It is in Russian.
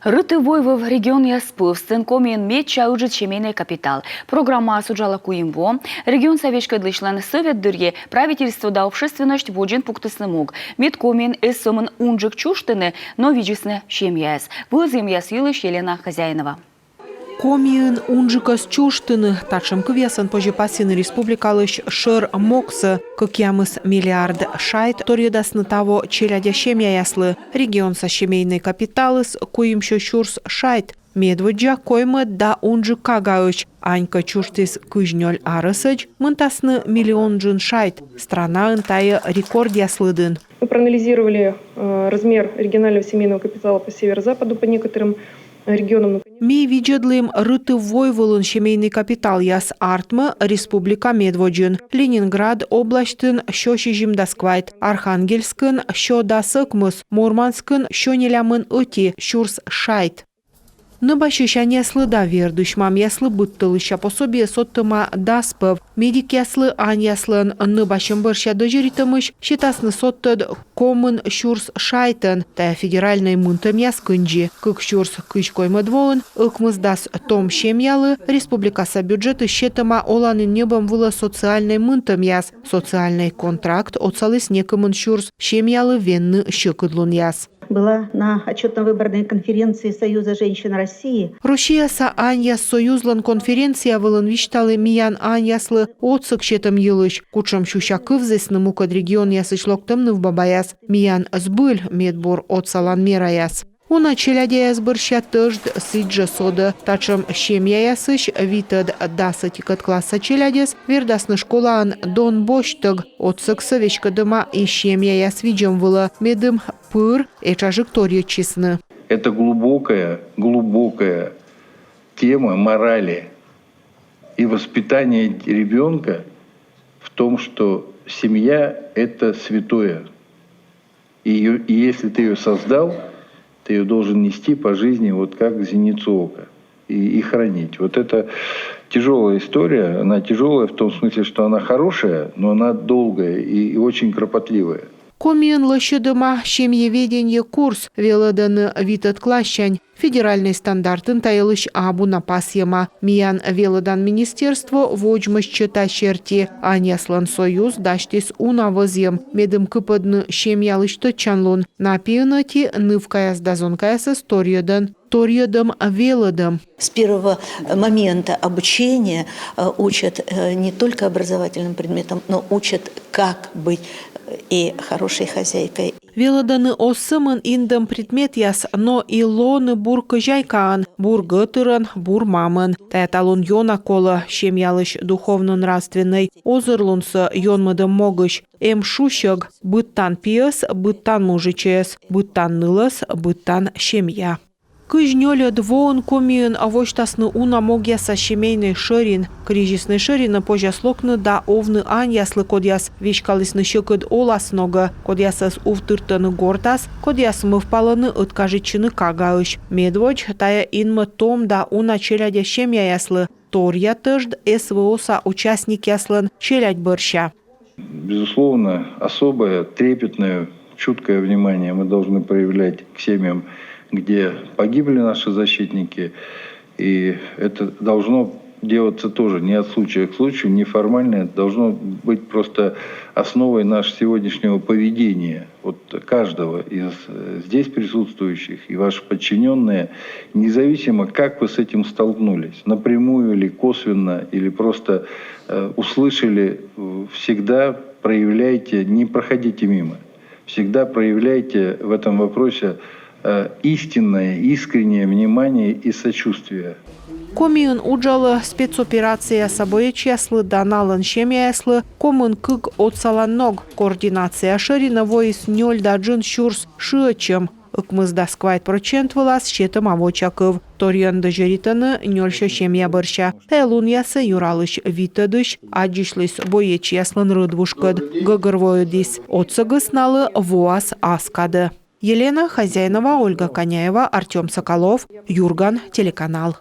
Рытывойвов регион яспы в стенкомен меча уджит семейный капитал. Программа суджала куимво. Регион советской длышлан совет дырье правительство да общественность воджен пуктысны мог. Медкомен эссомын унджик чуштыны, но виджисны шемьяс. Вызым ясвилыш Елена Хозяинова. Комиын унжикас чуштыны, тачым кывясын пожепасины республикалыш шыр моксы, кыкямыс миллиард шайт, торьедасны того челядя шемьяяслы, регион со семейный капиталыс, куимшо шурс шайт, медводжа коймы да унжик кагауч, анька чуштис кыжнёль арысыч, мынтасны миллион джин шайт, страна ынтайы рекорд яслыдын. Мы проанализировали размер регионального семейного капитала по северо-западу по некоторым регионам. Ми виджедлым рытывойвылын семейный капитал яс артмы республика медводжин. Ленинград облаштын шёши жимдасквайт, Архангельскын шо дасыкмыс, Мурманскын шо нелямын ыти, шурс шайт. Ныбашишан яслы да вердыш, мам яслы быттылыша пособие соттыма даспыв. Медик яслы ан яслын ныбашын бырша дожиритымыш, считасны соттыд комын шурс шайтын, тая федеральный мынтым яскынжи. Кык шурс кыш коймыдволын, ыкмыз дас том шемьялы, республикаса бюджеты счетыма оланын небом вылы социальный мынтым яс, социальный контракт отсалыс некымын шурс шемьялы венны шыкыдлун яс. Была на отчетно-выборной конференции Союза женщин России. Россияса аньяс союзлан конференция вылын вишталы миян аньяслы отсык щетым йылыш. Кучам щуща кывзесны мукад регион ясышлоктымны в бабаяс. Миян сбыль медбор отсалан мераяс. Уна челядяяс бырща тыжд сиджа соды. Тачым шемья ясыш витад дасатикат класса челядяс. Вердасны школаан дон боштыг. Отсык сывешкадыма и шемья яс виджем вылы. Медым пыр и тражектория честны. Это глубокая тема морали и воспитания ребенка в том, что семья – это святое. И если ты ее создал, ты ее должен нести по жизни вот как зеницу ока и хранить. Вот это тяжелая история. Она тяжелая в том смысле, что она хорошая, но она долгая и очень кропотливая. Комиен лощедыма шемьеведенье курс велыдыны витат клащань. Федеральный стандартын тайылыш абуна пасьема. Миян велыдан министерство воджмыш чыта черти. Аняслан союз даштис унавызем. Медым кыпыдны шемьялышты чанлун. Напиынати нывкаяс дазонкаяс историядын. Торьедом велыдым. С первого момента обучения учат не только образовательным предметам, но учат, как быть и хорошей хозяйкой. Велыданы осымын индым предмет яс, но и лоны буркы жайкаан, бургытырын, бурмамын. Таяталун йона колы, шемьялыш духовно-нравственный, озырлунсы йонмыдым могыш. Эм шущыг, быттан пиес, быттан мужичес, быттан нылыс, быттан шемья. Кыжнёле двоон комиын авоштасны уна могьяса семейный шырин. Кризисный шырин пожаслокны да овны аньяслы кодяс вишкалысны щекыд оласнога. Кодясас увтыртыны гортас, кодяс мывпалыны ыткажичыны кагауш. Медводь тая инмы том да уна челядя шемьяяслы. Торья тыжд СВО-са участник яслын челядь бырща. Безусловно, особое, трепетное, чуткое внимание мы должны проявлять к семьям, где погибли наши защитники. И это должно делаться тоже не от случая к случаю, неформально. Это должно быть просто основой нашего сегодняшнего поведения. Вот каждого из здесь присутствующих и ваши подчиненные, независимо, как вы с этим столкнулись, напрямую или косвенно, или просто услышали, всегда проявляйте, не проходите мимо. Всегда проявляйте в этом вопросе истинное, искреннее внимание и сочувствие. Комиын уджалы спецоперация собой чеслы даналын шемяяслы, комын кык отсалан ног. Координация шырина воис нёль да джин шурс шыычым. Ыкмызда сквайт процент вылас щетым авочакыв. Торьян дожеритыны нёльшо шемья бырща. Элун ясы юралыш витыдыш, аджишлыс боеч яслын рыдвушкыд. Гыгырвоюдис отсыгыс налы воас аскады. Елена Хозяинова, Ольга Коняева, Артем Соколов, Юрган, телеканал.